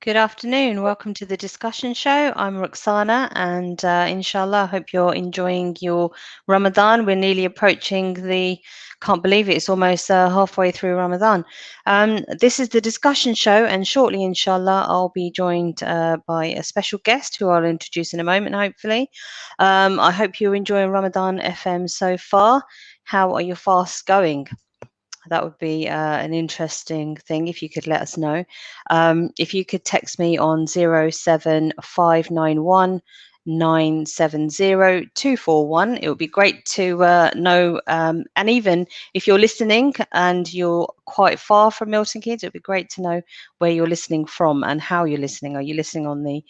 Good afternoon. Welcome to the discussion show. I'm Roxana, and inshallah, I hope you're enjoying your Ramadan. We're nearly approaching can't believe it, it's almost halfway through Ramadan. This is the discussion show, and shortly, inshallah, I'll be joined by a special guest who I'll introduce in a moment, hopefully. I hope you're enjoying Ramadan FM so far. How are your fasts going? That would be an interesting thing if you could let us know. If you could text me on 07591 970 it would be great to know. And even if you're listening and you're quite far from Milton Keynes, it would be great to know where you're listening from and how you're listening. Are you listening on the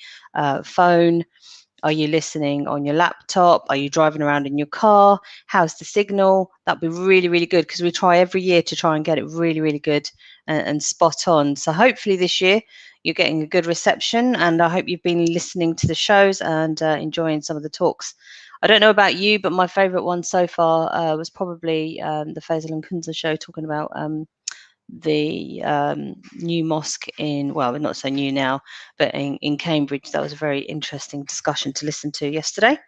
phone? Are you listening on your laptop? Are you driving around in your car? How's the signal? That'd be really, really good because we try every year to try and get it really, really good and spot on. So hopefully this year you're getting a good reception, and I hope you've been listening to the shows and enjoying some of the talks. I don't know about you, but my favourite one so far was probably the Faisal and Kunza show talking about the new mosque well, not so new now, but in Cambridge. That was a very interesting discussion to listen to yesterday.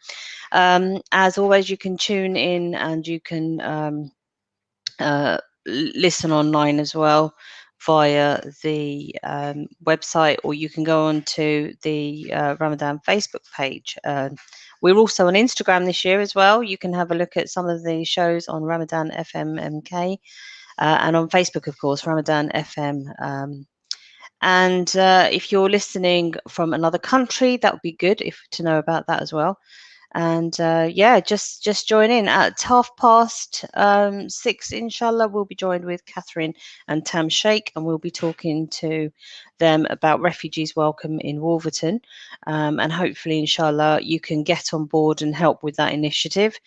As always, you can tune in and you can listen online as well via the website, or you can go on to the Ramadan Facebook page. We're also on Instagram this year as well. You can have a look at some of the shows on Ramadan FM MK. And on Facebook, of course, Ramadan FM. And if you're listening from another country, that would be good to know about that as well. And yeah, just join in at 6:30, inshallah. We'll be joined with Catherine and Tam Sheikh, and we'll be talking to them about refugees welcome in Wolverton. And hopefully, inshallah, you can get on board and help with that initiative.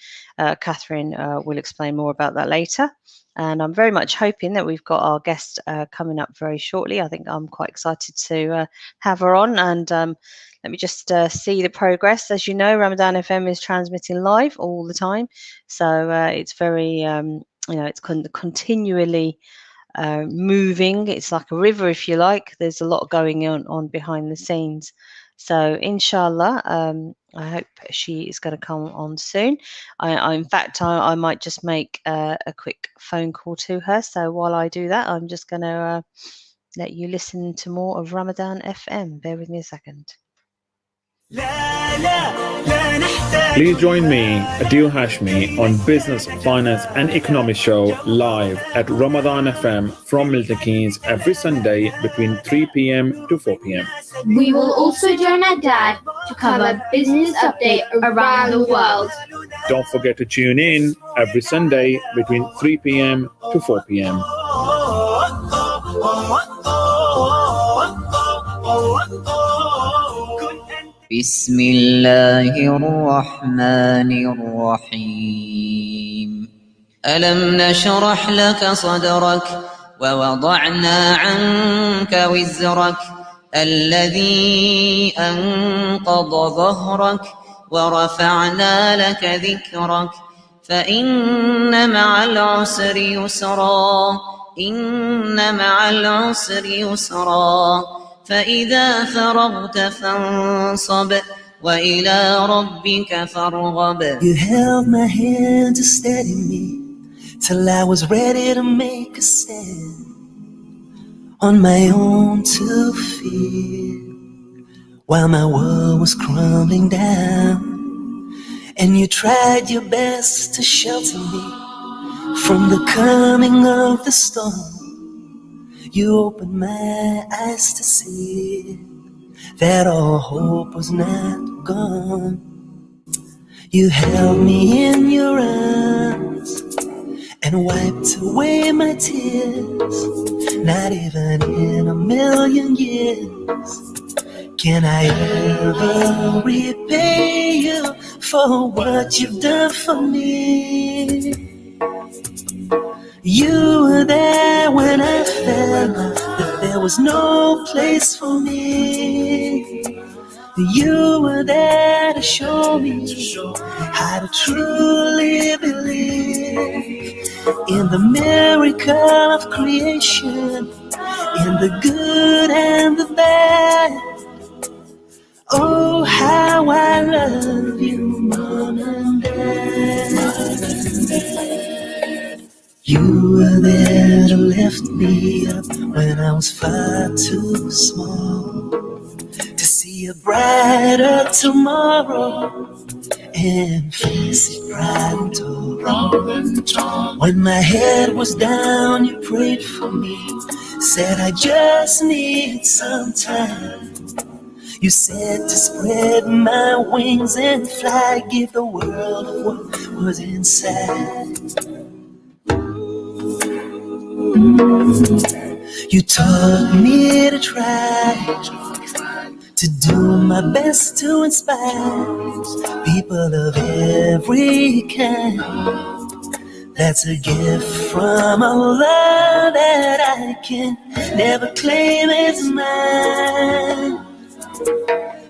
Catherine will explain more about that later. And I'm very much hoping that we've got our guest coming up very shortly. I think I'm quite excited to have her on. And let me just see the progress. As you know, Ramadan FM is transmitting live all the time. So it's very, it's continually moving. It's like a river, if you like. There's a lot going on behind the scenes. So inshallah, I hope she is going to come on soon. In fact, I might just make a quick phone call to her. So while I do that, I'm just going to let you listen to more of Ramadan FM. Bear with me a second. Please join me, Adil Hashmi, on Business, Finance and Economic Show live at Ramadan FM from Milton Keynes every Sunday between 3 p.m. to 4 p.m. We will also join our dad to cover business update around the world. Don't forget to tune in every Sunday between 3 p.m. to 4 p.m. بسم الله الرحمن الرحيم ألم نشرح لك صدرك ووضعنا عنك وزرك الذي أنقض ظهرك ورفعنا لك ذكرك فإن مع العسر يسرا إن مع العسر يسرا فإذا فرغت فانصب وإلى ربك فارغب. You held my hand to steady me till I was ready to make a stand on my own 2 feet while my world was crumbling down, and you tried your best to shelter me from the coming of the storm. You opened my eyes to see that all hope was not gone. You held me in your arms and wiped away my tears. Not even in a million years can I ever repay you for what you've done for me. You were there when I felt that there was no place for me. You were there to show me how to truly believe in the miracle of creation, in the good and the bad, Oh, how I love you, Mom and Dad. You were there to lift me up when I was far too small, to see a brighter tomorrow and face it bright and tall. When my head was down, you prayed for me, said I just need some time. You said to spread my wings and fly, give the world what was inside. You taught me to try, to do my best to inspire people of every kind. That's a gift from Allah that I can never claim as mine.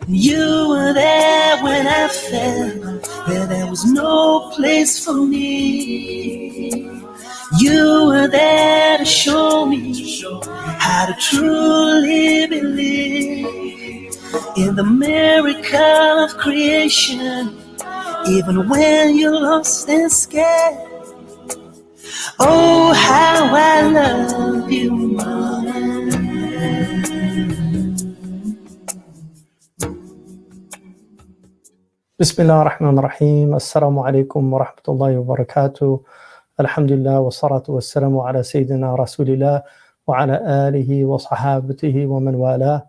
You were there when I felt that there was no place for me. You were there to show me how to truly believe in the miracle of creation, even when you're lost and scared. Oh, how I love you, Mama. Bismillah ar-Rahman ar-Rahim. Assalamu alaikum wa rahmatullahi wa barakatuh. Alhamdulillah wa salatu wa salamu ala Sayyidina Rasulillah wa ala alihi wa sahabatihi wa man wala.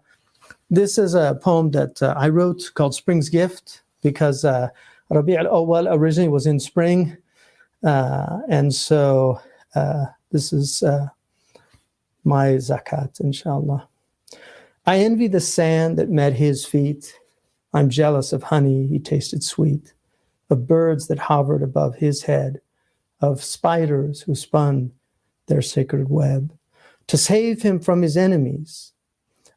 This is a poem that I wrote called Spring's Gift, because Rabi' al-Awwal originally was in spring. And so this is my zakat, inshallah. I envy the sand that met his feet. I'm jealous of honey he tasted sweet, of birds that hovered above his head, of spiders who spun their sacred web to save him from his enemies.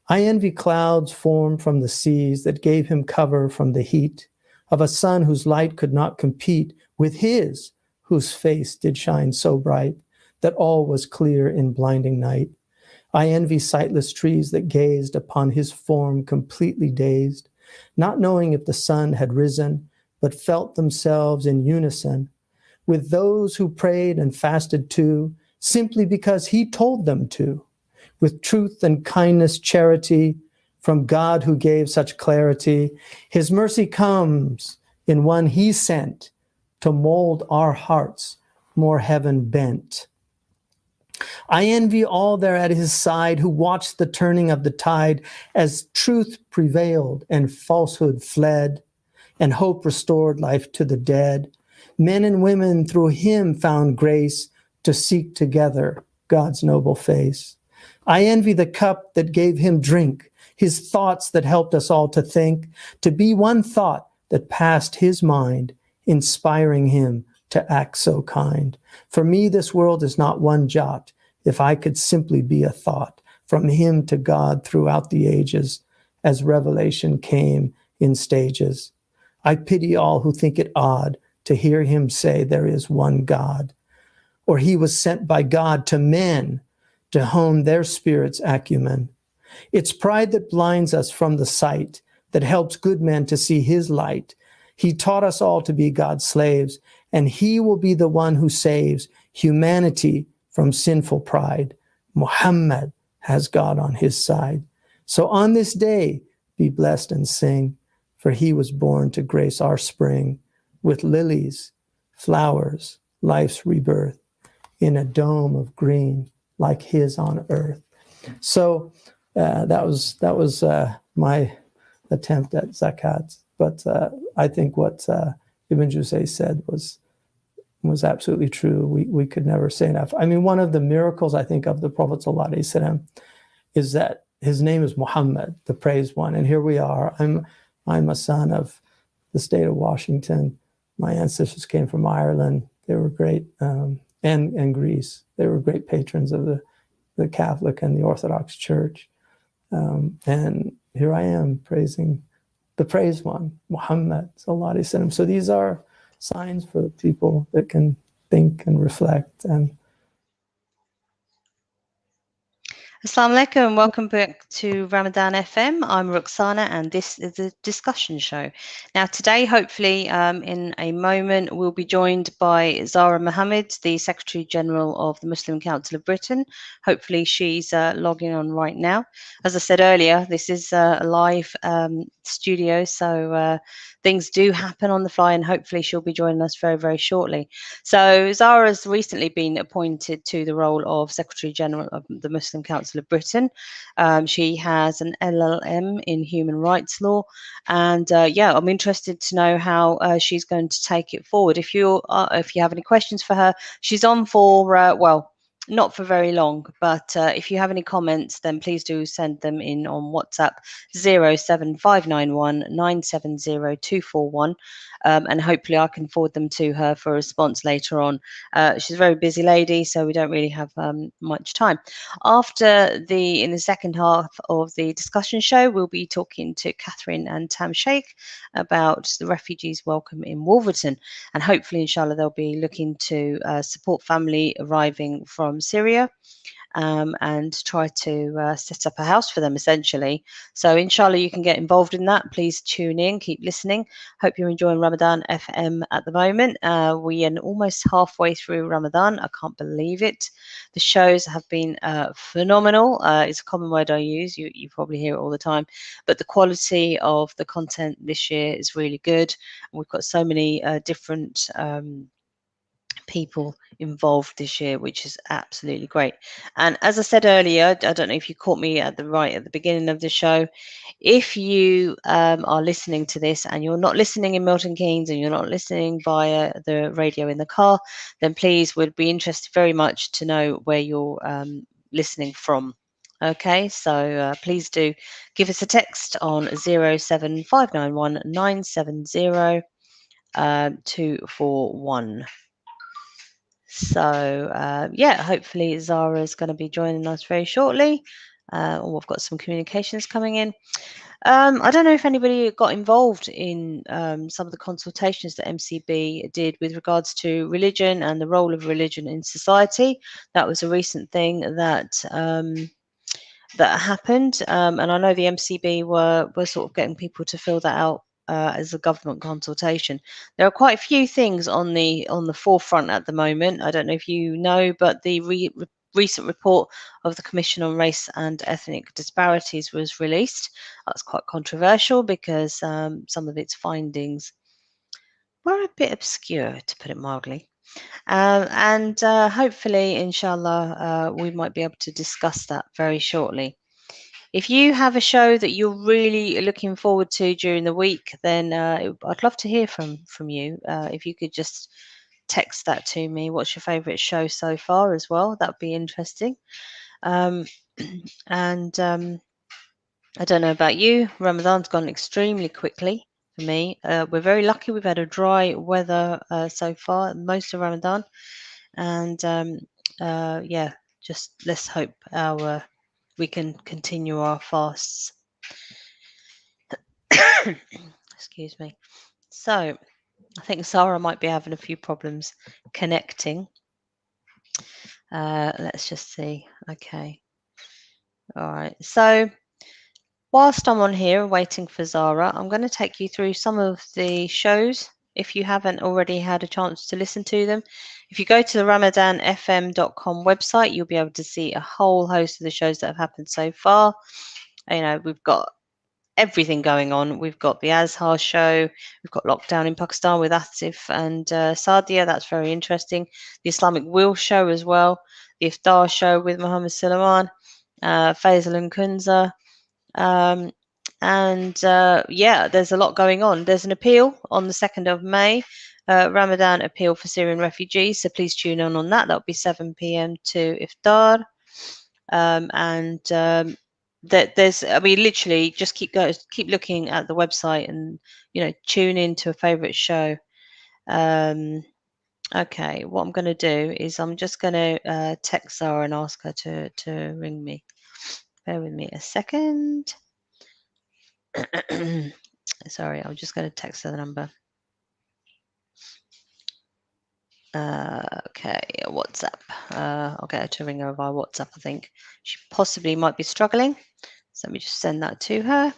I envy clouds formed from the seas that gave him cover from the heat, of a sun whose light could not compete with his, whose face did shine so bright that all was clear in blinding night. I envy sightless trees that gazed upon his form completely dazed, not knowing if the sun had risen, but felt themselves in unison with those who prayed and fasted too, simply because he told them to, with truth and kindness, charity from God who gave such clarity. His mercy comes in one he sent to mold our hearts more heaven bent. I envy all there at his side who watched the turning of the tide as truth prevailed and falsehood fled and hope restored life to the dead. Men and women through him found grace to seek together God's noble face. I envy the cup that gave him drink, his thoughts that helped us all to think, to be one thought that passed his mind, inspiring him to act so kind. For me, this world is not one jot, if I could simply be a thought from him to God throughout the ages, as revelation came in stages. I pity all who think it odd to hear him say there is one God, or he was sent by God to men to hone their spirit's acumen. It's pride that blinds us from the sight, that helps good men to see his light. He taught us all to be God's slaves, and he will be the one who saves humanity from sinful pride. Muhammad has God on his side. So on this day, be blessed and sing, for he was born to grace our spring with lilies, flowers, life's rebirth in a dome of green like his on earth. So that was my attempt at zakat. But I think what Ibn Juzay said was absolutely true. We could never say enough. I mean, one of the miracles, I think, of the Prophet ﷺ is that his name is Muhammad, the praised one. And here we are. I'm a son of the state of Washington. My ancestors came from Ireland. They were great, and Greece. They were great patrons of the Catholic and the Orthodox Church. And here I am praising the praised one, Muhammad sallallahu alaihi wasallam. So these are signs for the people that can think and reflect. And Assalamu alaikum and welcome back to Ramadan FM. I'm Ruxana and this is a discussion show. Now today, hopefully in a moment, we'll be joined by Zara Mohammed, the Secretary General of the Muslim Council of Britain. Hopefully she's logging on right now. As I said earlier, this is a live studio, so things do happen on the fly and hopefully she'll be joining us very, very shortly. So Zara's recently been appointed to the role of Secretary General of the Muslim Council of Britain. She has an LLM in human rights law, and yeah, I'm interested to know how she's going to take it forward. If you have any questions for her, she's on for well, not for very long, but if you have any comments, then please do send them in on WhatsApp 07591 970 241. And hopefully I can forward them to her for a response later on. She's a very busy lady, so we don't really have much time. In the second half of the discussion show, we'll be talking to Catherine and Tam Sheikh about the refugees' welcome in Wolverton, and hopefully, inshallah, they'll be looking to support family arriving from Syria. And try to set up a house for them, essentially. So inshallah you can get involved in that. Please tune in, keep listening. Hope you're enjoying Ramadan FM at the moment. We are almost halfway through Ramadan. I can't believe it. The shows have been phenomenal. It's a common word I use. You probably hear it all the time. But the quality of the content this year is really good. We've got so many different people involved this year, which is absolutely great. And as I said earlier, I don't know if you caught me at the beginning of the show. If you are listening to this and you're not listening in Milton Keynes and you're not listening via the radio in the car, then please would be interested very much to know where you're listening from. Okay, so please do give us a text on 07591 970 241. So yeah, hopefully Zara is going to be joining us very shortly. We've got some communications coming in. I don't know if anybody got involved in some of the consultations that MCB did with regards to religion and the role of religion in society. That was a recent thing that that happened, and I know the MCB were sort of getting people to fill that out as a government consultation. There are quite a few things on the forefront at the moment. I don't know if you know, but the recent report of the Commission on Race and Ethnic Disparities was released. That's quite controversial because some of its findings were a bit obscure, to put it mildly. And hopefully, inshallah, we might be able to discuss that very shortly. If you have a show that you're really looking forward to during the week, then I'd love to hear from you. If you could just text that to me. What's your favourite show so far as well? That'd be interesting. And I don't know about you. Ramadan's gone extremely quickly for me. We're very lucky. We've had a dry weather so far, most of Ramadan. And yeah, just let's hope we can continue our fasts. Excuse me. So I think Sarah might be having a few problems connecting. Let's just see. Okay. All right. So whilst I'm on here waiting for Zara, I'm going to take you through some of the shows if you haven't already had a chance to listen to them. If you go to the ramadanfm.com website, you'll be able to see a whole host of the shows that have happened so far. You know, we've got everything going on. We've got the Azhar show. We've got Lockdown in Pakistan with Atif and Sadia. That's very interesting. The Islamic Wheel show as well. The Iftar show with Muhammad Sulaiman, Faisal and Kunza. Yeah, there's a lot going on. There's an appeal on the 2nd of May, Ramadan appeal for Syrian refugees. So please tune in on that. That'll be 7 p.m. to Iftar. There's, I mean, literally just keep looking at the website and, you know, tune in to a favorite show. Okay, what I'm going to do is I'm just going to text Zara and ask her to ring me. Bear with me a second. Sorry, I'm just going to text her the number. Okay, WhatsApp. I'll get her to ring her via WhatsApp, I think. She possibly might be struggling. So let me just send that to her.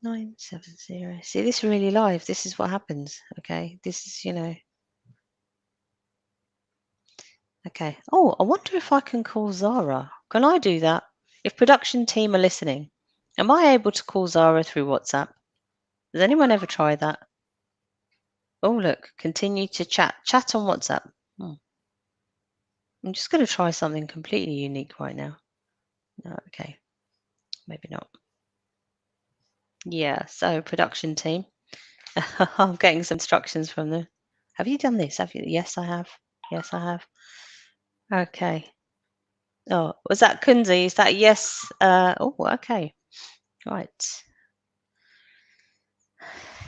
970. See, this is really live. This is what happens. Okay, this is, Okay. Oh, I wonder if I can call Zara. Can I do that? If production team are listening, am I able to call Zara through WhatsApp? Has anyone ever tried that? Oh, look, continue to chat. Chat on WhatsApp. I'm just going to try something completely unique right now. No, okay. Maybe not. Yeah, so production team. I'm getting some instructions from them. Have you done this? Have you? Yes, I have. Yes, I have. Okay. Oh, was that Kunzi? Is that yes? Oh, okay. Right.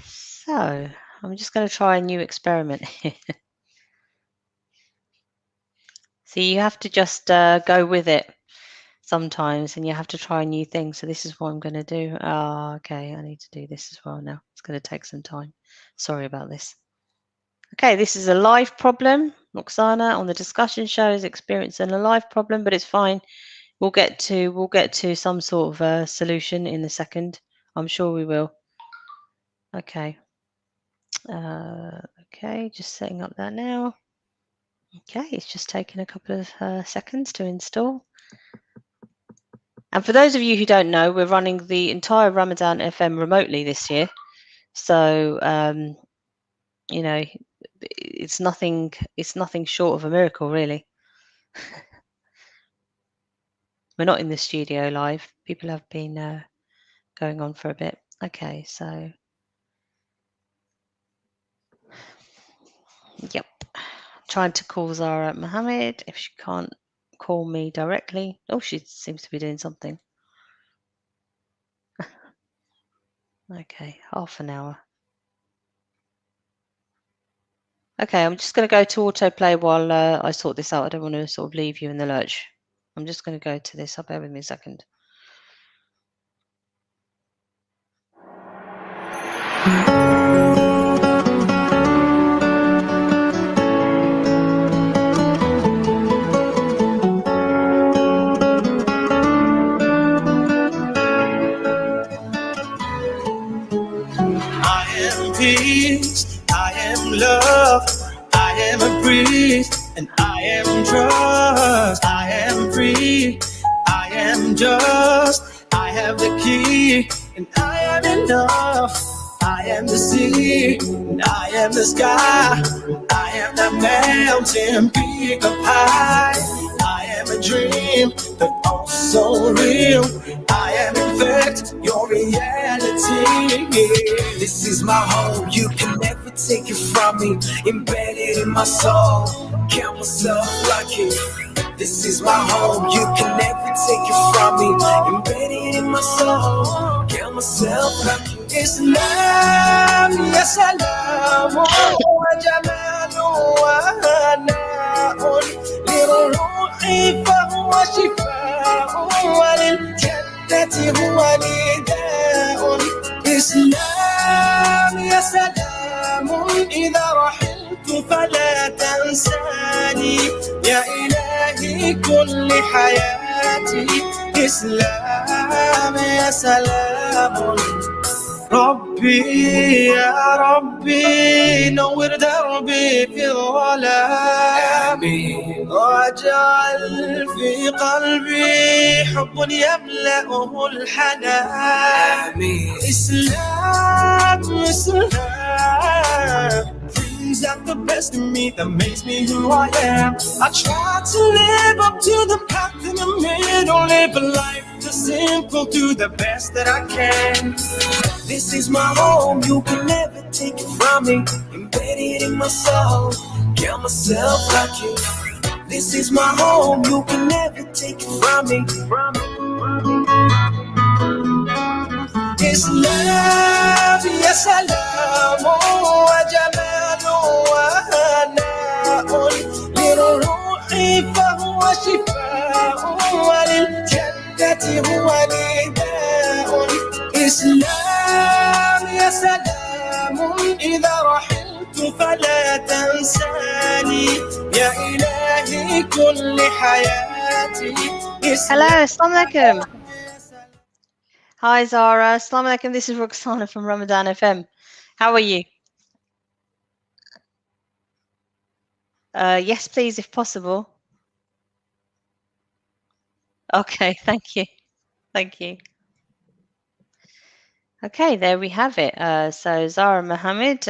So I'm just going to try a new experiment here. So you have to just go with it sometimes, and you have to try new things. So this is what I'm going to do. Oh, okay. I need to do this as well now. It's going to take some time. Sorry about this. Okay, this is a live problem. Roxana on the discussion show is experiencing a live problem, but it's fine. We'll get to some sort of solution in a second. I'm sure we will. Okay. Okay, just setting up that now. Okay, it's just taken a couple of seconds to install. And for those of you who don't know, we're running the entire Ramadan FM remotely this year. So, it's nothing short of a miracle, really. We're not in the studio live. People have been going on for a bit. Okay, so yep. Trying to call Zara Mohammed. If she can't call me directly. Oh, she seems to be doing something. Okay, half an hour. Okay, I'm just going to go to autoplay while I sort this out. I don't want to sort of leave you in the lurch. I'm just going to go to this. Bear with me a second. I am peace, I am love, I am a breeze, and I am trust. I am free, I am just, I have the key, and I am enough. I am the sea, and I am the sky. I am the mountain peak up high. I am a dream, but also real. I am in fact your reality. This is my home, you can never take it from me. Embedded in my soul, count myself lucky. This is my home, you can never take it from me. Embedded in my soul, count myself lucky. Islam, ya salam, wa jamal wa hana'un liruhi fahuwa shifa'un wa liljannati huwa nida'un. Islam, ya salam, idha rahiltu fala tansani ya ilahi kulli hayati. Islam, ya salam. ربي يا ربي نور دربي في الظلام واجعل في قلبي حب يملأه الحنان. إسلام إسلام brings out the best in me that makes me who I am. I try to live up to the path in the middle, live a life just simple, do the best that I can. This is my home, you can never take it from me. Embedded in my soul, count myself lucky. This is my home, you can never take it from me. It's love, yes I love, wa jamal wa hana'un liruhi fahuwa shifa'un wa liljannati huwa nida'un. It's إسلام يا سلام إذا رحلت فلا تنساني يا إلهي كل حياتي. Hello, Assalamu alaikum. Hi Zara, Assalamu alaikum. This is Roxana from Ramadan FM. How are you? Yes, please, if possible. Okay, thank you. Thank you. Okay, there we have it. So Zara Mohammed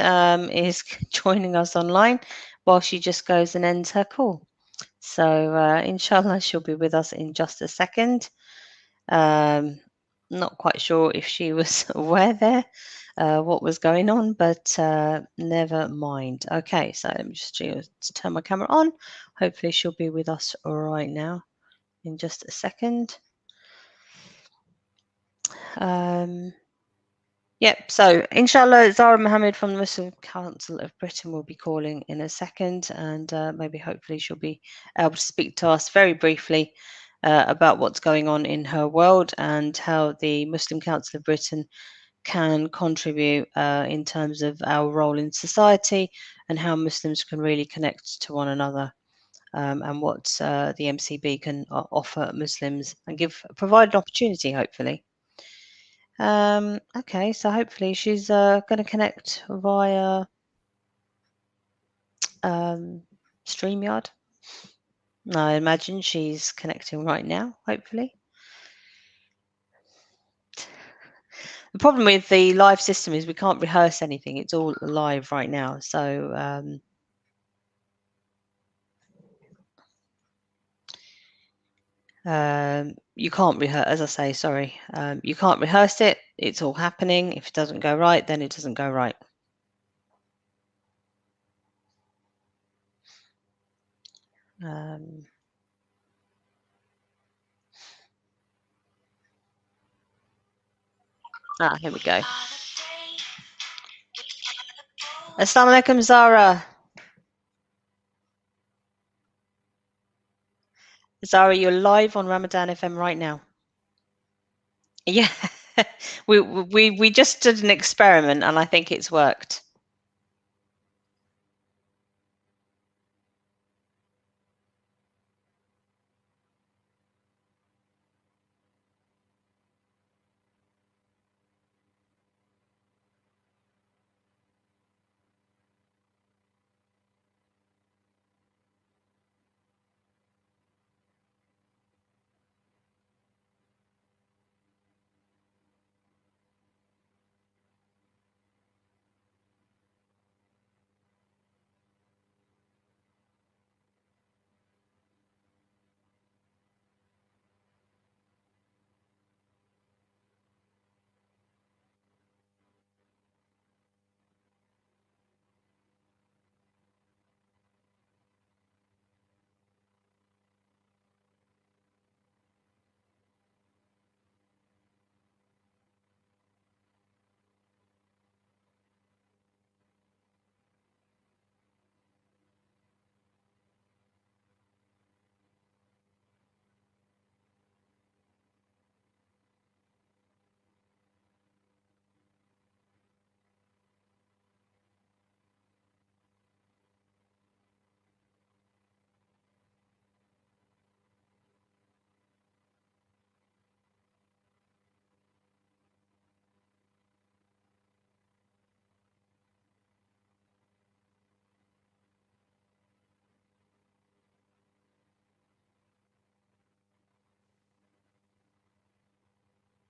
is joining us online while she just goes and ends her call. So inshallah, she'll be with us in just a second. Not quite sure if she was aware there what was going on, but never mind. Okay, so let me just turn my camera on. Hopefully she'll be with us right now in just a second. Yep, so inshallah, Zara Mohammed from the Muslim Council of Britain will be calling in a second, and maybe hopefully she'll be able to speak to us very briefly about what's going on in her world and how the Muslim Council of Britain can contribute in terms of our role in society and how Muslims can really connect to one another, and what the MCB can offer Muslims and provide an opportunity, hopefully. Okay, so hopefully she's going to connect via StreamYard. I imagine she's connecting right now, hopefully. The problem with the live system is we can't rehearse anything. It's all live right now. So you can't rehearse, as I say, sorry. You can't rehearse it. It's all happening. If it doesn't go right, then it doesn't go right. Here we go. Assalamu alaikum, Zara. Zara, you're live on Ramadan FM right now. Yeah, we just did an experiment, and I think it's worked.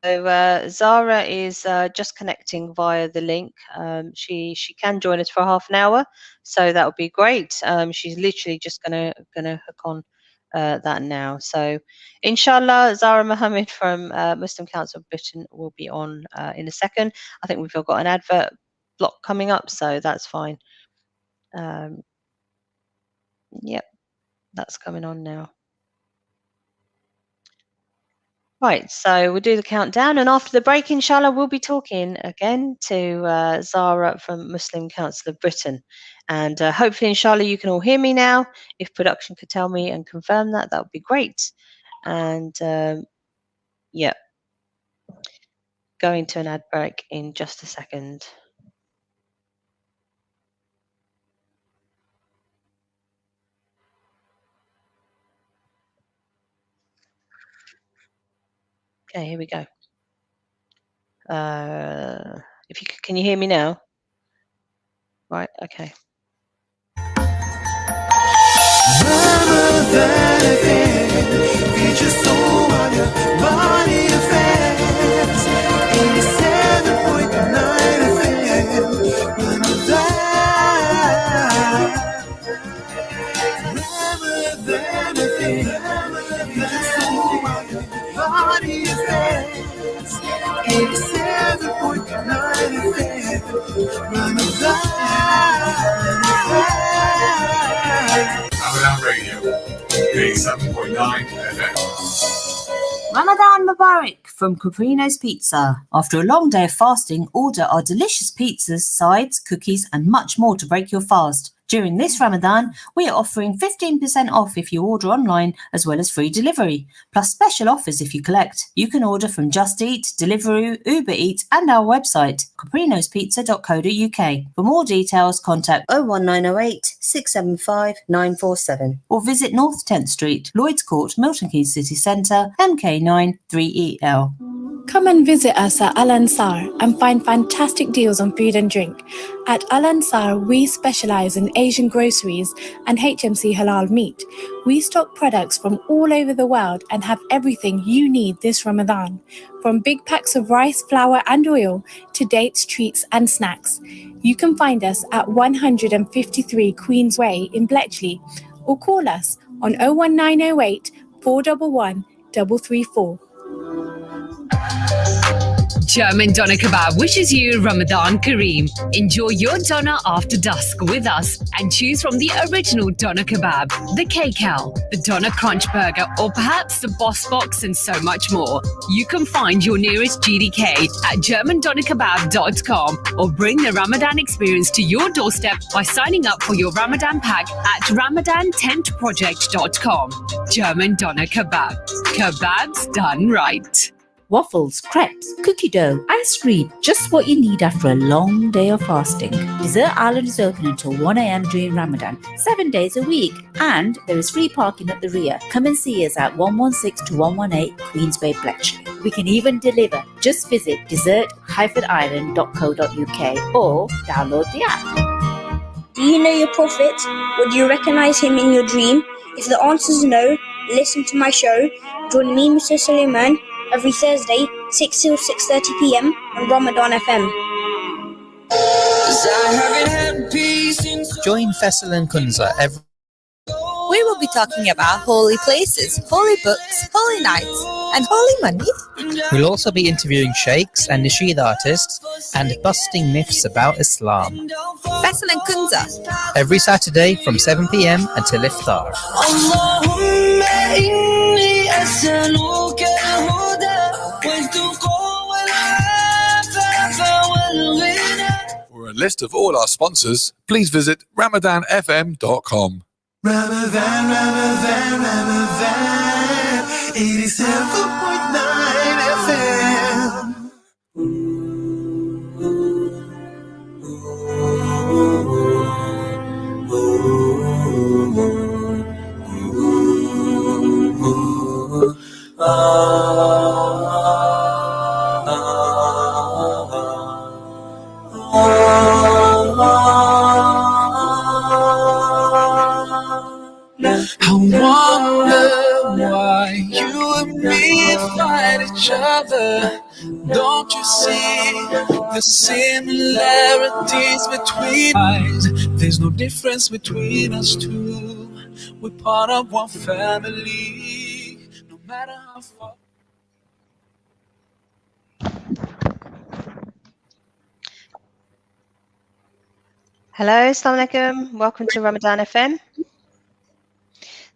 So Zara is just connecting via the link. She can join us for half an hour, so that would be great. She's literally just gonna hook on that now. So inshallah, Zara Mohammed from Muslim Council of Britain will be on in a second. I think we've got an advert block coming up, so that's fine. Yep, that's coming on now. Right, so we'll do the countdown, and after the break, inshallah, we'll be talking again to Zara from Muslim Council of Britain. And hopefully, inshallah, you can all hear me now. If production could tell me and confirm that, that would be great. And yeah. go into an ad break in just a second. Okay, here we go. Can you hear me now? Right, okay. Ramadan Radio, 87.9 FM. Ramadan Mubarak from Caprino's Pizza. After a long day of fasting, order our delicious pizzas, sides, cookies, and much more to break your fast. During this Ramadan, we are offering 15% off if you order online, as well as free delivery, plus special offers if you collect. You can order from Just Eat, Deliveroo, Uber Eats, and our website, caprinospizza.co.uk. For more details, contact 01908 675 947 or visit North 10th Street, Lloyds Court, Milton Keynes City Centre, MK9 3EL. Come and visit us at Al Ansar and find fantastic deals on food and drink. At Al Ansar, we specialise in Asian groceries and HMC halal meat. We stock products from all over the world and have everything you need this Ramadan. From big packs of rice, flour and oil to dates, treats and snacks. You can find us at 153 Queens Way in Bletchley or call us on 01908 411 334. German Doner Kebab wishes you Ramadan Kareem. Enjoy your doner after dusk with us and choose from the original Doner Kebab, the K-Cal, the Doner Crunch Burger, or perhaps the Boss Box and so much more. You can find your nearest GDK at GermanDonerKebab.com or bring the Ramadan experience to your doorstep by signing up for your Ramadan pack at RamadanTentProject.com. German Doner Kebab. Kebabs done right. Waffles, crepes, cookie dough, ice cream, just what you need after a long day of fasting. Dessert Island is open until 1 a.m. during Ramadan, 7 days a week, and there is free parking at the rear. Come and see us at 116 to 118 Queensway, Bletchley. We can even deliver. Just visit desert-island.co.uk or download the app. Do you know your Prophet, or do you recognize him in your dream? If the answer is no, listen to my show. Join me, Mr. Suleiman, every Thursday, 6 till 6:30 p.m. on Ramadan FM. Join Faisal and Kunza every... We will be talking about holy places, holy books, holy nights, and holy money. We'll also be interviewing sheikhs and nasheed artists and busting myths about Islam. Faisal and Kunza. Every Saturday from 7 p.m. until iftar. For a list of all our sponsors, please visit RamadanFM.com. Ramadan, Ramadan, Ramadan, 87.9 FM. I wonder why you and me fight each other. Don't you see the similarities between us? There's no difference between us two. We're part of one family, no matter how far. Hello, Assalamu alaikum. Welcome to Ramadan FM.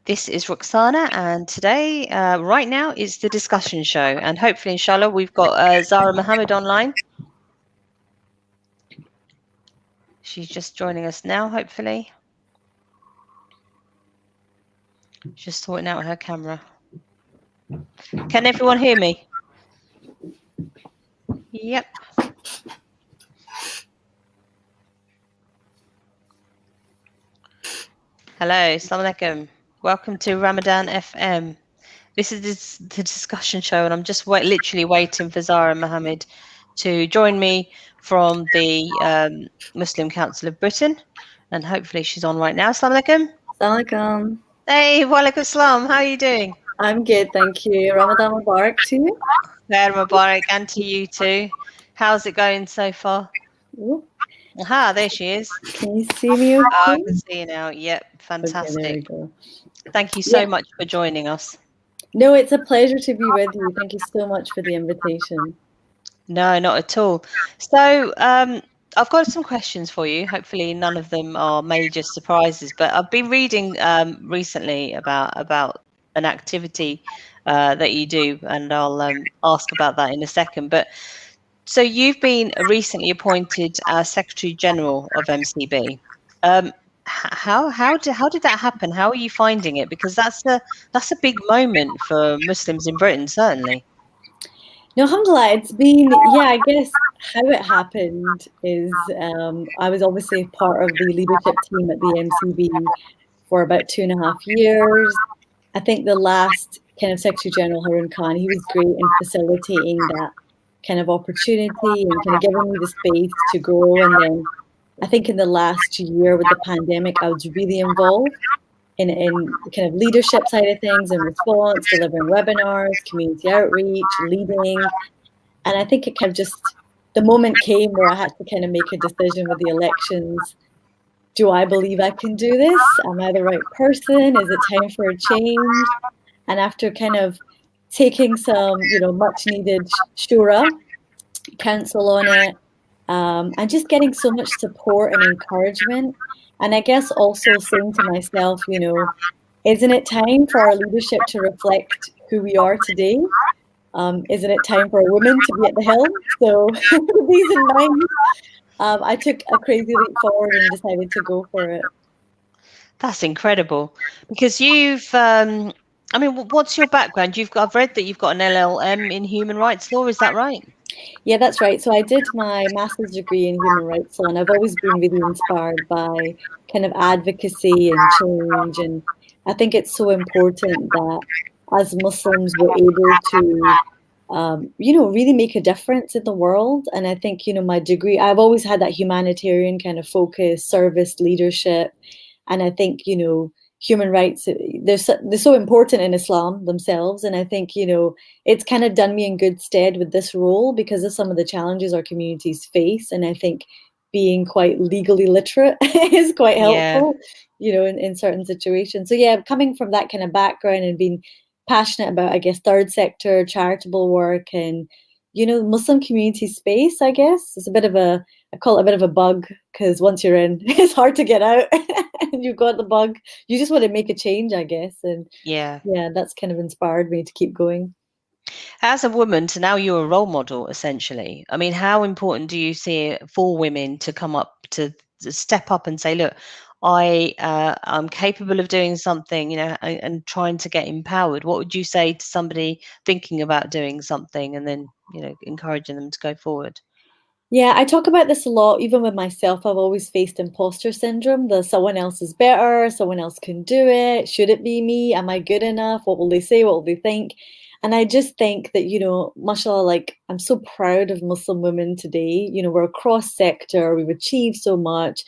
This is Roxana, and today, right now, is the discussion show. And hopefully, inshallah, we've got Zara Mohammed online. She's just joining us now, hopefully. Just sorting out her camera. Can everyone hear me? Yep. Hello, Assalamu alaikum. Welcome to Ramadan FM. This is the discussion show, and I'm just literally waiting for Zara Mohammed to join me from the Muslim Council of Britain, and hopefully she's on right now. Assalamu alaikum. Assalamu alaikum. Hey, walaikum assalam. How are you doing? I'm good, thank you. Ramadan Mubarak to you. Khair Mubarak, and to you too. How's it going so far? Ooh. Aha, there she is. Can you see me okay? I can see you now. Yep, fantastic. Okay, there we go. Thank you so much for joining us. No, it's a pleasure to be with you. Thank you so much for the invitation. No, not at all. So I've got some questions for you. Hopefully none of them are major surprises, but I've been reading recently about an activity that you do, and I'll ask about that in a second. But so you've been recently appointed Secretary General of MCB. How did that happen? How are you finding it? Because that's a big moment for Muslims in Britain, certainly. No, alhamdulillah, it's been, I guess how it happened is I was obviously part of the leadership team at the MCB for about 2.5 years. I think the last kind of Secretary General, Harun Khan, he was great in facilitating that kind of opportunity and kind of giving me the space to grow. And then I think in the last year with the pandemic, I was really involved in kind of leadership side of things and response, delivering webinars, community outreach, leading. And I think it kind of just, the moment came where I had to kind of make a decision with the elections. Do I believe I can do this? Am I the right person? Is it time for a change? And after kind of taking some, much needed shura, counsel on it, and just getting so much support and encouragement. And I guess also saying to myself, isn't it time for our leadership to reflect who we are today? Isn't it time for a woman to be at the helm? So with these in mind, I took a crazy leap forward and decided to go for it. That's incredible, because you've, what's your background? I've read that you've got an LLM in human rights law, is that right? Yeah, that's right. So I did my master's degree in human rights law, and I've always been really inspired by kind of advocacy and change. And I think it's so important that as Muslims we're able to, really make a difference in the world. And I think, my degree, I've always had that humanitarian kind of focus, service, leadership. And I think, human rights, they're so important in Islam themselves. And I think, it's kind of done me in good stead with this role because of some of the challenges our communities face. And I think being quite legally literate is quite helpful, in certain situations. So yeah, coming from that kind of background and being passionate about, I guess, third sector, charitable work and, Muslim community space, I guess. It's I call it a bit of a bug, because once you're in, it's hard to get out and you've got the bug. You just want to make a change, I guess. And yeah, that's kind of inspired me to keep going. As a woman, so now you're a role model, essentially. I mean, how important do you see it for women to come up, to step up and say, look, I'm capable of doing something, and trying to get empowered? What would you say to somebody thinking about doing something and then, encouraging them to go forward? Yeah, I talk about this a lot. Even with myself, I've always faced imposter syndrome. Someone else is better, someone else can do it. Should it be me? Am I good enough? What will they say? What will they think? And I just think that, mashallah, I'm so proud of Muslim women today. We're a cross sector. We've achieved so much,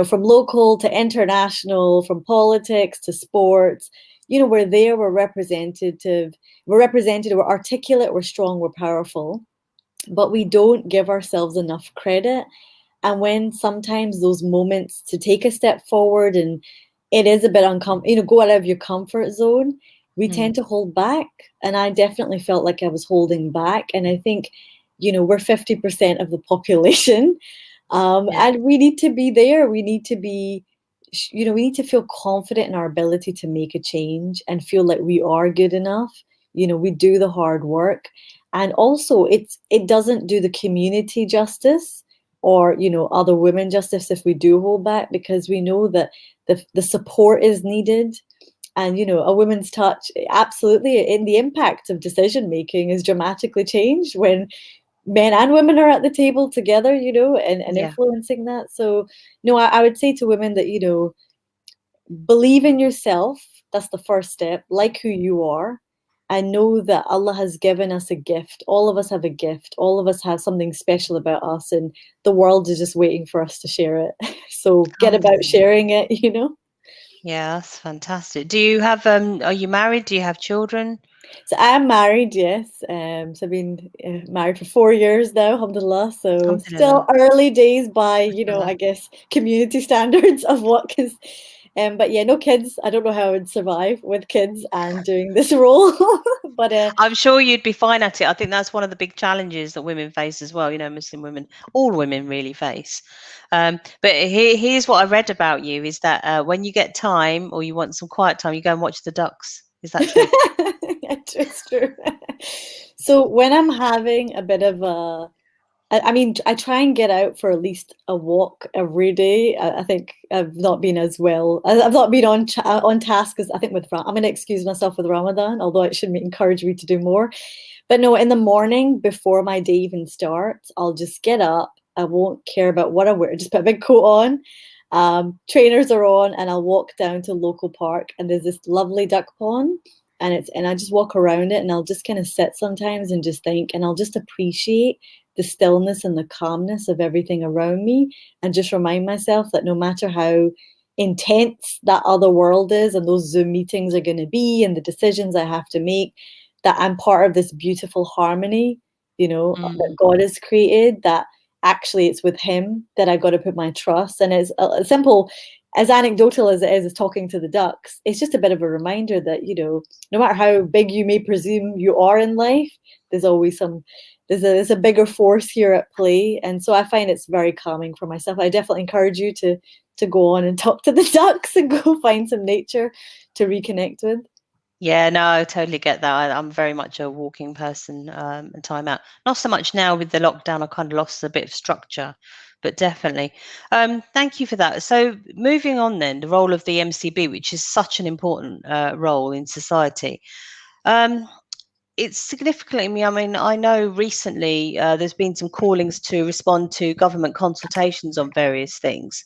from local to international, from politics to sports. We're there, we're representative, we're articulate, we're strong, we're powerful. But we don't give ourselves enough credit. And when sometimes those moments to take a step forward and it is a bit uncomfortable, go out of your comfort zone, we tend to hold back. And I definitely felt like I was holding back. And I think, we're 50% of the population. And we need to be there. We need to be, we need to feel confident in our ability to make a change and feel like we are good enough. We do the hard work. And also it doesn't do the community justice or, other women justice if we do hold back, because we know that the support is needed. And, a woman's touch, absolutely, in the impact of decision making is dramatically changed when men and women are at the table together, and Yeah. influencing that. So, no, I would say to women that, believe in yourself. That's the first step. Like who you are. And know that Allah has given us a gift. All of us have a gift. All of us have something special about us, and the world is just waiting for us to share it. So get about sharing it, Yeah, that's fantastic. Do you have are you married? Do you have children? So I am married, yes. So I've been married for 4 years now, alhamdulillah. So still early days by, I guess, community standards of what is. But yeah, no kids. I don't know how I would survive with kids and doing this role. But I'm sure you'd be fine at it. I think that's one of the big challenges that women face as well. Muslim women, all women really face. But here's what I read about you: is that when you get time or you want some quiet time, you go and watch the ducks. Is that true? It's true. So when I'm having a bit of I try and get out for at least a walk every day. I think I've not been as well. I've not been on task as I think with. I'm going to excuse myself with Ramadan, although it should encourage me to do more. But no, in the morning before my day even starts, I'll just get up. I won't care about what I wear. Just put a big coat on. Trainers are on, and I'll walk down to local park. And there's this lovely duck pond, and I just walk around it, and I'll just kind of sit sometimes and just think, and I'll just appreciate the stillness and the calmness of everything around me, and just remind myself that no matter how intense that other world is and those Zoom meetings are going to be and the decisions I have to make, that I'm part of this beautiful harmony, that God has created, that actually it's with him that I got to put my trust. And it's simple, as anecdotal as it is talking to the ducks, it's just a bit of a reminder that, no matter how big you may presume you are in life, there's always there's a bigger force here at play. And so I find it's very calming for myself. I definitely encourage you to go on and talk to the ducks and go find some nature to reconnect with. Yeah, no, I totally get that. I'm very much a walking person and time out. Not so much now with the lockdown. I kind of lost a bit of structure, but definitely. Thank you for that. So moving on then, the role of the MCB, which is such an important role in society. It's significantly, I mean, I know recently there's been some callings to respond to government consultations on various things.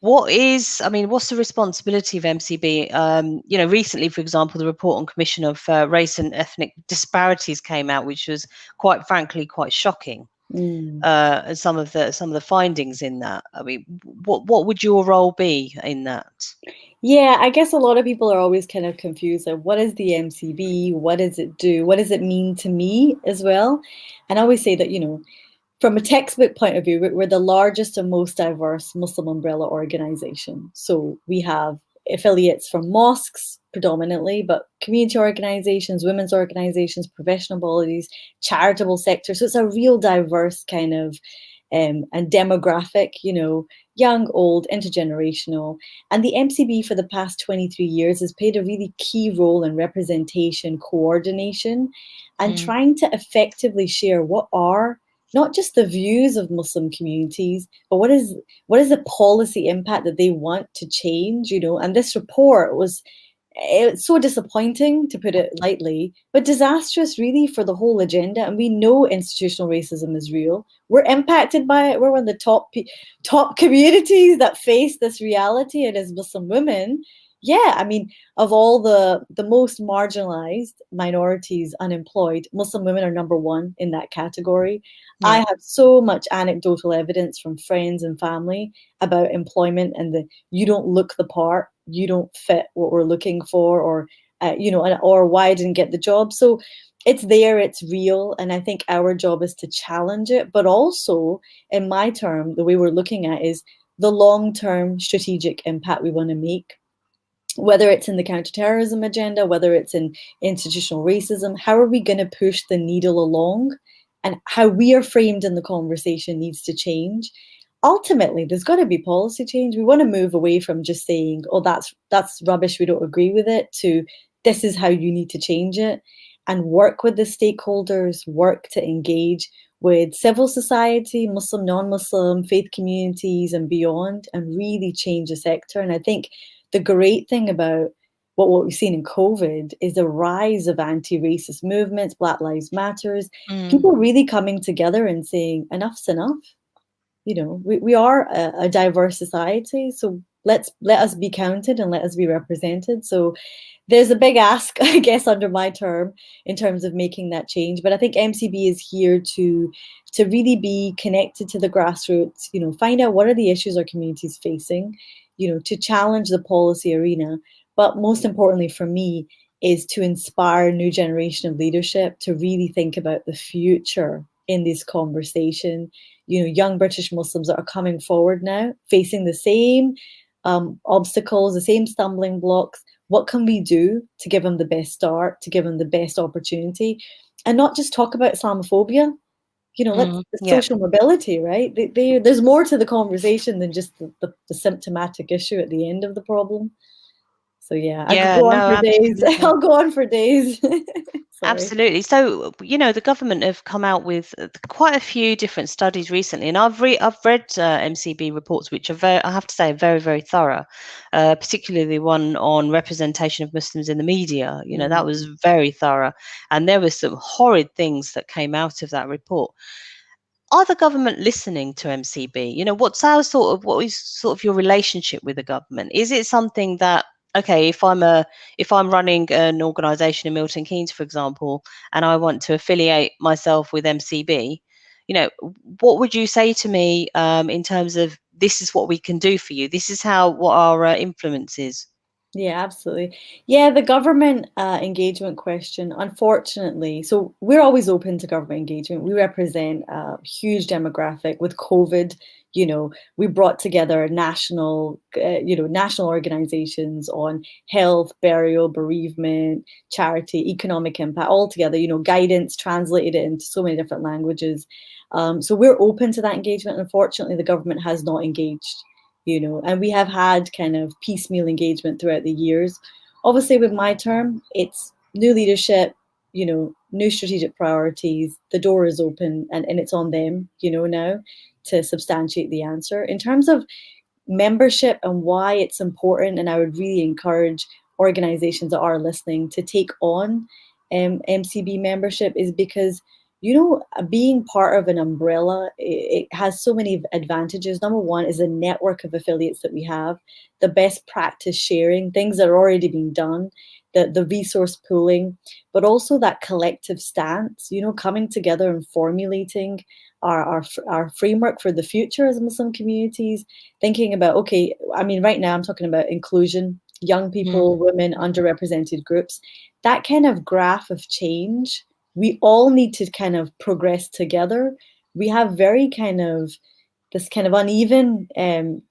What's the responsibility of MCB? Recently, for example, the report on Commission of Race and Ethnic Disparities came out, which was quite frankly quite shocking. Some of the findings in that. I mean, what would your role be in that? Yeah, I guess a lot of people are always kind of confused of what is the MCB? What does it do? What does it mean to me as well? And I always say that, from a textbook point of view, we're the largest and most diverse Muslim umbrella organization. So we have affiliates from mosques predominantly, but community organizations, women's organizations, professional bodies, charitable sector. So it's a real diverse kind of and demographic, young, old, intergenerational. And the MCB for the past 23 years has played a really key role in representation, coordination, and trying to effectively share what are not just the views of Muslim communities, but what is the policy impact that they want to change, And this report it's so disappointing, to put it lightly, but disastrous really for the whole agenda. And we know institutional racism is real. We're impacted by it. We're one of the top communities that face this reality, and as Muslim women, yeah, I mean, of all the most marginalized minorities unemployed, Muslim women are number one in that category. Yeah. I have so much anecdotal evidence from friends and family about employment and you don't look the part, you don't fit what we're looking for, or why I didn't get the job. So it's there, it's real, and I think our job is to challenge it. But also, in my term, the way we're looking at is the long-term strategic impact we want to make. Whether it's in the counterterrorism agenda, whether it's in institutional racism, how are we going to push the needle along? And how we are framed in the conversation needs to change. Ultimately, there's got to be policy change. We want to move away from just saying, oh, that's rubbish, we don't agree with it, to this is how you need to change it, and work with the stakeholders, work to engage with civil society, Muslim, non-Muslim, faith communities and beyond, and really change the sector. And I think the great thing about what we've seen in COVID is a rise of anti-racist movements, Black Lives Matters, people really coming together and saying enough's enough. You know, we are a diverse society, so let us be counted and let us be represented. So there's a big ask, I guess, under my term in terms of making that change. But I think MCB is here to really be connected to the grassroots, you know, find out what are the issues our community is facing, you know, to challenge the policy arena. But most importantly for me is to inspire a new generation of leadership to really think about the future in this conversation. You know, young British Muslims that are coming forward now, facing the same obstacles, the same stumbling blocks. What can we do to give them the best start, to give them the best opportunity, and not just talk about Islamophobia? You know, let's social mobility, right? There's more to the conversation than just the symptomatic issue at the end of the problem. So yeah, I could go on for days. I'll go on for days. Absolutely. So, you know, the government have come out with quite a few different studies recently, and I've read MCB reports, which are I have to say, very, very thorough. Particularly the one on representation of Muslims in the media. You know, that was very thorough, and there were some horrid things that came out of that report. Are the government listening to MCB? You know, what is sort of your relationship with the government? Is it something that, okay, if I'm running an organisation in Milton Keynes, for example, and I want to affiliate myself with MCB, you know, what would you say to me in terms of this is what we can do for you? This is what our influence is. Yeah, absolutely. Yeah, the government engagement question, unfortunately, so we're always open to government engagement. We represent a huge demographic. With COVID, you know, we brought together national organizations on health, burial, bereavement, charity, economic impact, all together, you know, guidance, translated it into so many different languages. So we're open to that engagement. Unfortunately, the government has not engaged. You know, and we have had kind of piecemeal engagement throughout the years. Obviously, with my term, it's new leadership, you know, new strategic priorities. The door is open and it's on them, you know, now to substantiate the answer. In terms of membership and why it's important, and I would really encourage organizations that are listening to take on MCB membership, is because, you know, being part of an umbrella, it has so many advantages. Number one is a network of affiliates that we have, the best practice sharing, things that are already being done, the resource pooling, but also that collective stance, you know, coming together and formulating our framework for the future as Muslim communities, thinking about, okay, I mean, right now I'm talking about inclusion, young people, women, underrepresented groups, that kind of graph of change. We all need to kind of progress together. We have this kind of uneven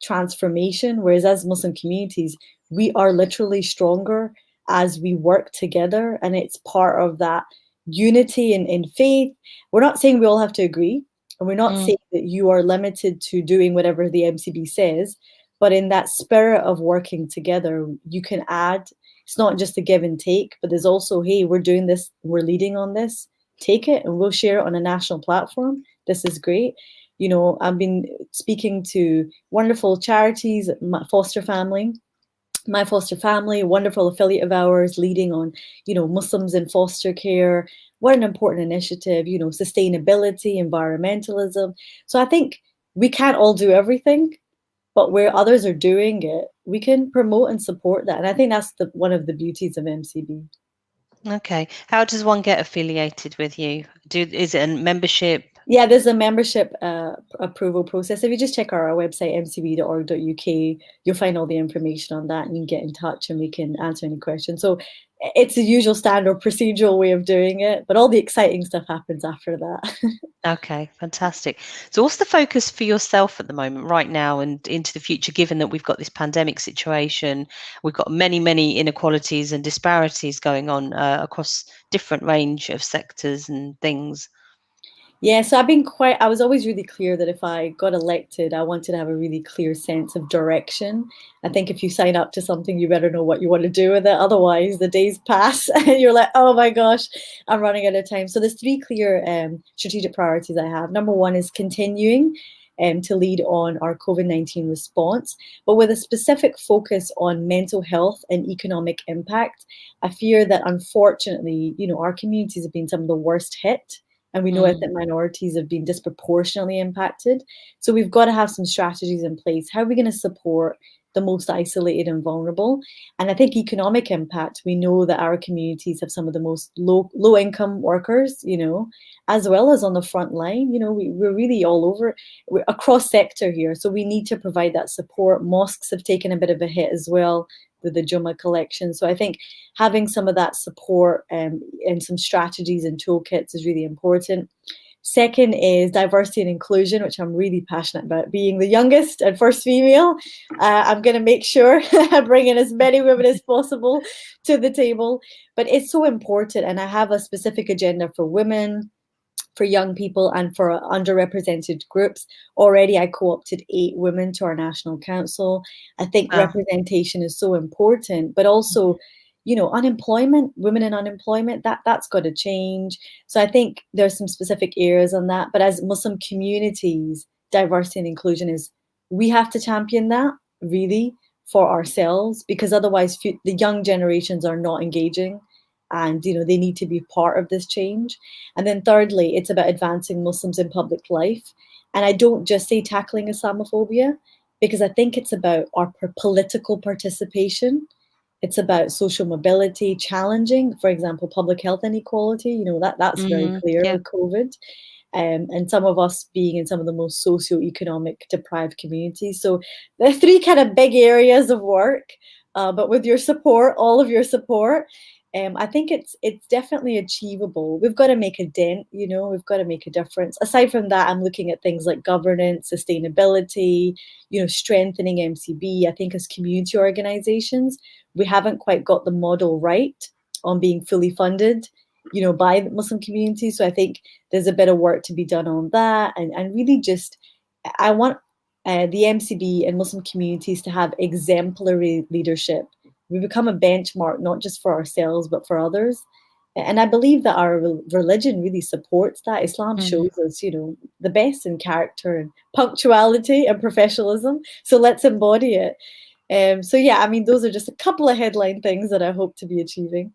transformation, whereas as Muslim communities, we are literally stronger as we work together, and it's part of that unity in faith. We're not saying we all have to agree, and we're not saying that you are limited to doing whatever the MCB says, but in that spirit of working together, you can add. It's not just a give and take, but there's also, hey, we're doing this, we're leading on this, take it and we'll share it on a national platform. This is great. You know, I've been speaking to wonderful charities, my foster family, wonderful affiliate of ours, leading on, you know, Muslims in foster care. What an important initiative, you know, sustainability, environmentalism. So I think we can't all do everything, but where others are doing it, we can promote and support that. And I think that's one of the beauties of MCB. Okay. How does one get affiliated with you? Is it a membership? Yeah, there's a membership approval process. If you just check our website, mcb.org.uk, you'll find all the information on that and you can get in touch and we can answer any questions. So it's the usual standard procedural way of doing it, but all the exciting stuff happens after that. Okay, fantastic. So what's the focus for yourself at the moment, right now and into the future, given that we've got this pandemic situation, we've got many, many inequalities and disparities going on across different range of sectors and things? Yeah, so I was always really clear that if I got elected, I wanted to have a really clear sense of direction. I think if you sign up to something, you better know what you want to do with it. Otherwise, the days pass and you're like, oh my gosh, I'm running out of time. So there's 3 clear strategic priorities I have. Number one is continuing to lead on our COVID-19 response, but with a specific focus on mental health and economic impact. I fear that unfortunately, our communities have been some of the worst hit, and we know ethnic minorities have been disproportionately impacted. So we've got to have some strategies in place. How are we going to support the most isolated and vulnerable? And I think economic impact, we know that our communities have some of the most low income workers, as well as on the front line. We're really all over, we're across sector here. So we need to provide that support. Mosques have taken a bit of a hit as well with the Jummah collection. So I think having some of that support and some strategies and toolkits is really important. Second is diversity and inclusion, which I'm really passionate about. Being the youngest and first female, I'm going to make sure I bring in as many women as possible to the table. But it's so important, and I have a specific agenda for women, for young people, and for underrepresented groups. Already I co-opted 8 women to our National Council. I think representation is so important, but also unemployment, women in unemployment, that's got to change. So I think there's some specific areas on that. But as Muslim communities, diversity and inclusion we have to champion that really for ourselves, because otherwise the young generations are not engaging, and they need to be part of this change. And then thirdly, it's about advancing Muslims in public life. And I don't just say tackling Islamophobia, because I think it's about our political participation. It's about social mobility, challenging, for example, public health inequality. That's very clear with COVID, and some of us being in some of the most socio-economic deprived communities. So there are 3 kind of big areas of work, but with your support, all of your support, I think it's definitely achievable. We've got to make a dent, we've got to make a difference. Aside from that, I'm looking at things like governance, sustainability, strengthening MCB. I think as community organizations, we haven't quite got the model right on being fully funded, by the Muslim community. So I think there's a bit of work to be done on that. And really I want the MCB and Muslim communities to have exemplary leadership. We become a benchmark, not just for ourselves, but for others. And I believe that our religion really supports that. Islam shows us, the best in character and punctuality and professionalism. So let's embody it. Those are just a couple of headline things that I hope to be achieving.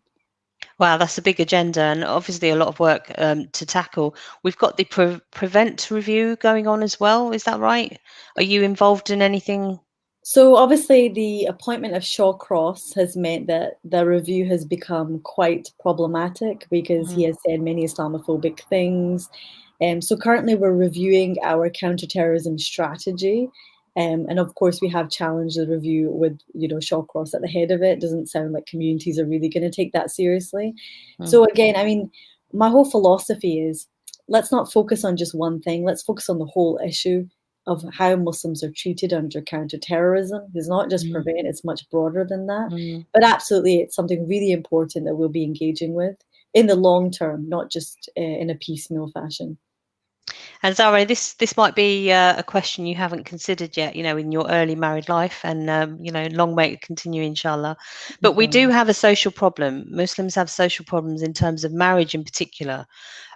Wow, that's a big agenda, and obviously a lot of work to tackle. We've got the Prevent review going on as well. Is that right? Are you involved in anything? So obviously the appointment of Shawcross has meant that the review has become quite problematic, because he has said many Islamophobic things. So currently we're reviewing our counterterrorism strategy. And of course, we have challenged the review with, Shawcross at the head of it. Doesn't sound like communities are really going to take that seriously. So again, my whole philosophy is, let's not focus on just one thing. Let's focus on the whole issue of how Muslims are treated under counterterrorism. It's not just prevent, it's much broader than that. But absolutely, it's something really important that we'll be engaging with in the long term, not just in a piecemeal fashion. And Zahra, this might be a question you haven't considered yet, in your early married life, and long may it continue, inshallah. But we do have a social problem. Muslims have social problems in terms of marriage, in particular.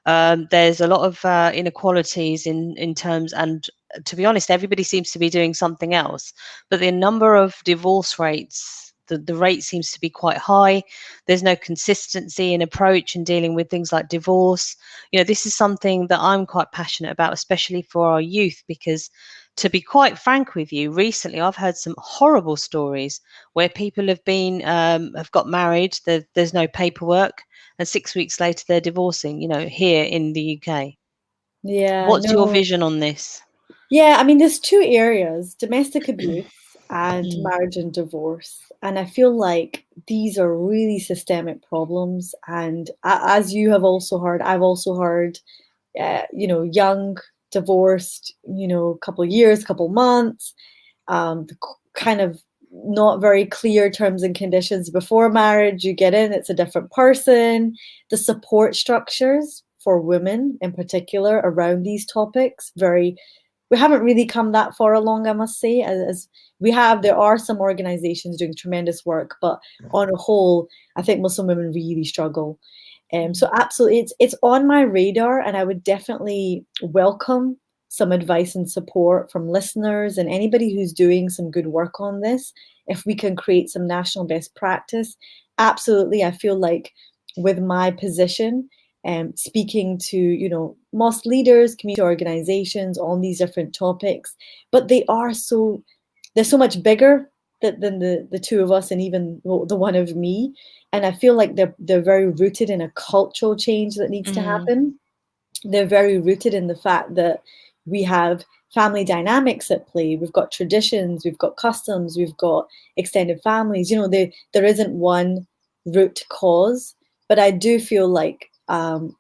There's a lot of inequalities in terms, and to be honest, everybody seems to be doing something else. But the number of divorce rates, the rate seems to be quite high. There's no consistency in approach in dealing with things like divorce. This is something that I'm quite passionate about, especially for our youth, because to be quite frank with you, recently I've heard some horrible stories where people have got married, there's no paperwork, and 6 weeks later they're divorcing, here in the UK. Yeah. What's your vision on this? Yeah, there's 2 areas: domestic abuse and marriage and divorce. And I feel like these are really systemic problems. And as you have also heard, I've also heard, young, divorced, couple of years, couple months, kind of not very clear terms and conditions before marriage. You get in, it's a different person. The support structures for women in particular around these topics, we haven't really come that far along, I must say. There are some organizations doing tremendous work, but on a whole, I think Muslim women really struggle. So absolutely, it's on my radar, and I would definitely welcome some advice and support from listeners and anybody who's doing some good work on this, if we can create some national best practice, absolutely. I feel like with my position, speaking to, mosque leaders, community organizations on these different topics, but they're so much bigger than the two of us and even the one of me. And I feel like they're very rooted in a cultural change that needs to happen. They're very rooted in the fact that we have family dynamics at play. We've got traditions, we've got customs, we've got extended families. There isn't one root cause, but I do feel like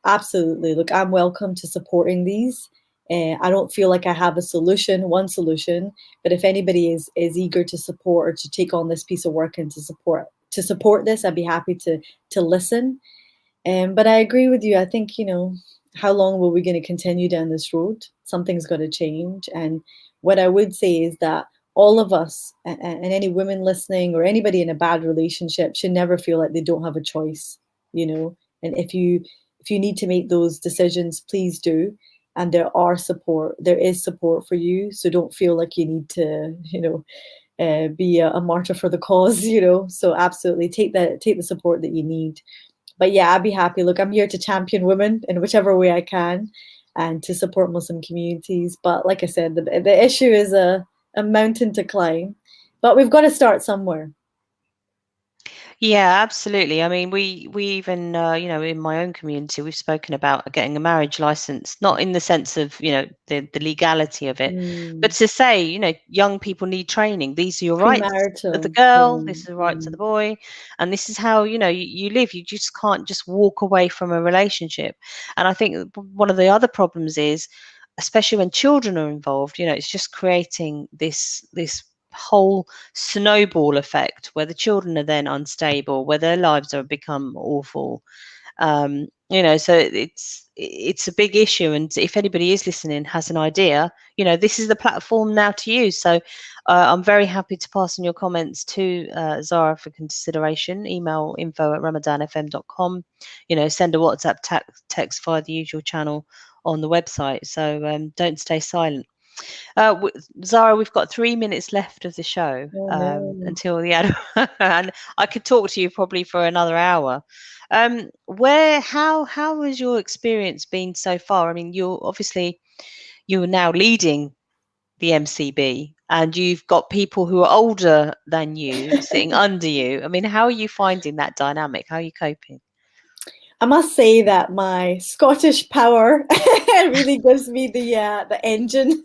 absolutely, look, I'm welcome to supporting these. I don't feel like I have one solution, but if anybody is eager to support or to take on this piece of work and to support this, I'd be happy to listen. But I agree with you. I think, how long were we going to continue down this road? Something's got to change. And what I would say is that all of us and any women listening or anybody in a bad relationship should never feel like they don't have a choice, And if you need to make those decisions, please do. And there is support for you. So don't feel like you need to, be a martyr for the cause, So absolutely take the support that you need. But yeah, I'd be happy. Look, I'm here to champion women in whichever way I can and to support Muslim communities. But like I said, the issue is a mountain to climb, but we've got to start somewhere. Yeah, absolutely. I mean, we even, in my own community, we've spoken about getting a marriage license, not in the sense of, the legality of it, but to say, young people need training. These are your rights of the girl. This is the rights of the boy. And this is how, you live. You just can't just walk away from a relationship. And I think one of the other problems is, especially when children are involved, it's just creating this whole snowball effect where the children are then unstable, where their lives are become awful. So it's a big issue. And if anybody is listening, has an idea, this is the platform now to use. So I'm very happy to pass on your comments to Zara for consideration. Email info@ramadanfm.com, send a WhatsApp text via the usual channel on the website. So don't stay silent. Zara, we've got 3 minutes left of the show until the ad, and I could talk to you probably for another hour. How has your experience been so far? I mean, you're now leading the MCB, and you've got people who are older than you sitting under you. I mean, how are you finding that dynamic? How are you coping? I must say that my Scottish power really gives me the engine.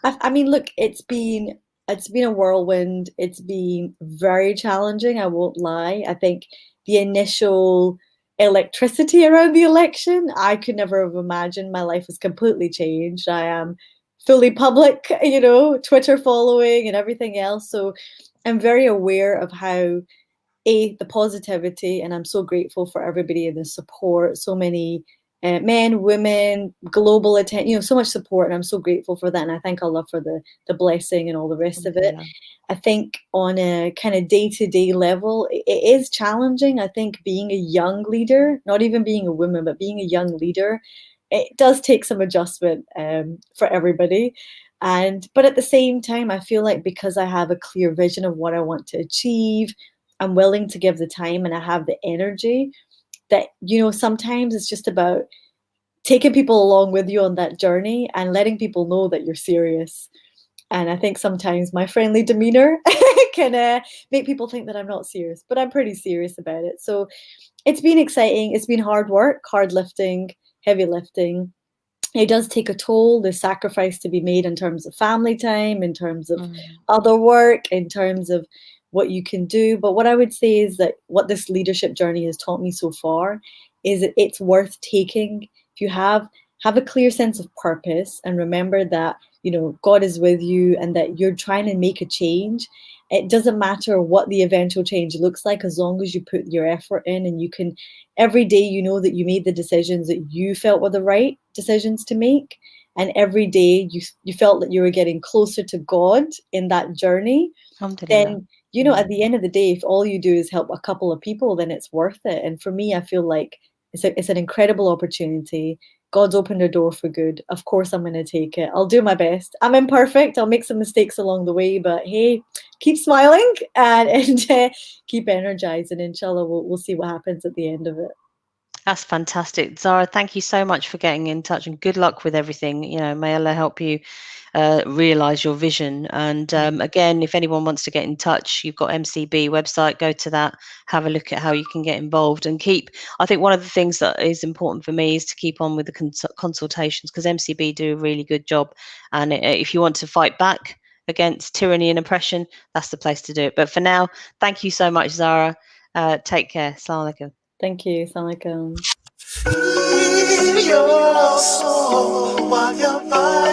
I mean, look, it's been a whirlwind. It's been very challenging. I won't lie. I think the initial electricity around the election, I could never have imagined. My life has completely changed. I am fully public, Twitter following and everything else. So I'm very aware of how the positivity, and I'm so grateful for everybody in the support, so many men, women, global attention, so much support, and I'm so grateful for that, and I thank Allah for the blessing and all the rest of it. I think on a kind of day-to-day level, it is challenging. I think being a young leader, not even being a woman, but being a young leader, it does take some adjustment for everybody. But at the same time, I feel like because I have a clear vision of what I want to achieve, I'm willing to give the time and I have the energy that, sometimes it's just about taking people along with you on that journey and letting people know that you're serious. And I think sometimes my friendly demeanor can make people think that I'm not serious, but I'm pretty serious about it. So it's been exciting. It's been hard work, hard lifting, heavy lifting. It does take a toll, the sacrifice to be made in terms of family time, in terms of other work, in terms of what you can do. But what I would say is that what this leadership journey has taught me so far is that it's worth taking. If you have a clear sense of purpose and remember that, God is with you and that you're trying to make a change, it doesn't matter what the eventual change looks like, as long as you put your effort in and you can, every day, that you made the decisions that you felt were the right decisions to make. And every day you felt that you were getting closer to God in that journey, then, at the end of the day, if all you do is help a couple of people, then it's worth it. And for me, I feel like it's an incredible opportunity. God's opened a door for good. Of course, I'm going to take it. I'll do my best. I'm imperfect. I'll make some mistakes along the way, but hey, keep smiling and keep energized. And inshallah, we'll see what happens at the end of it. That's fantastic. Zara, thank you so much for getting in touch, and good luck with everything. May Allah help you realize your vision. And again, if anyone wants to get in touch, you've got MCB website, go to that, have a look at how you can get involved, and I think one of the things that is important for me is to keep on with the consultations, because MCB do a really good job. And if you want to fight back against tyranny and oppression, that's the place to do it. But for now, thank you so much, Zara. Take care. Assalamu alaikum. Thank you. Assalamu alaikum. Feel your soul while your body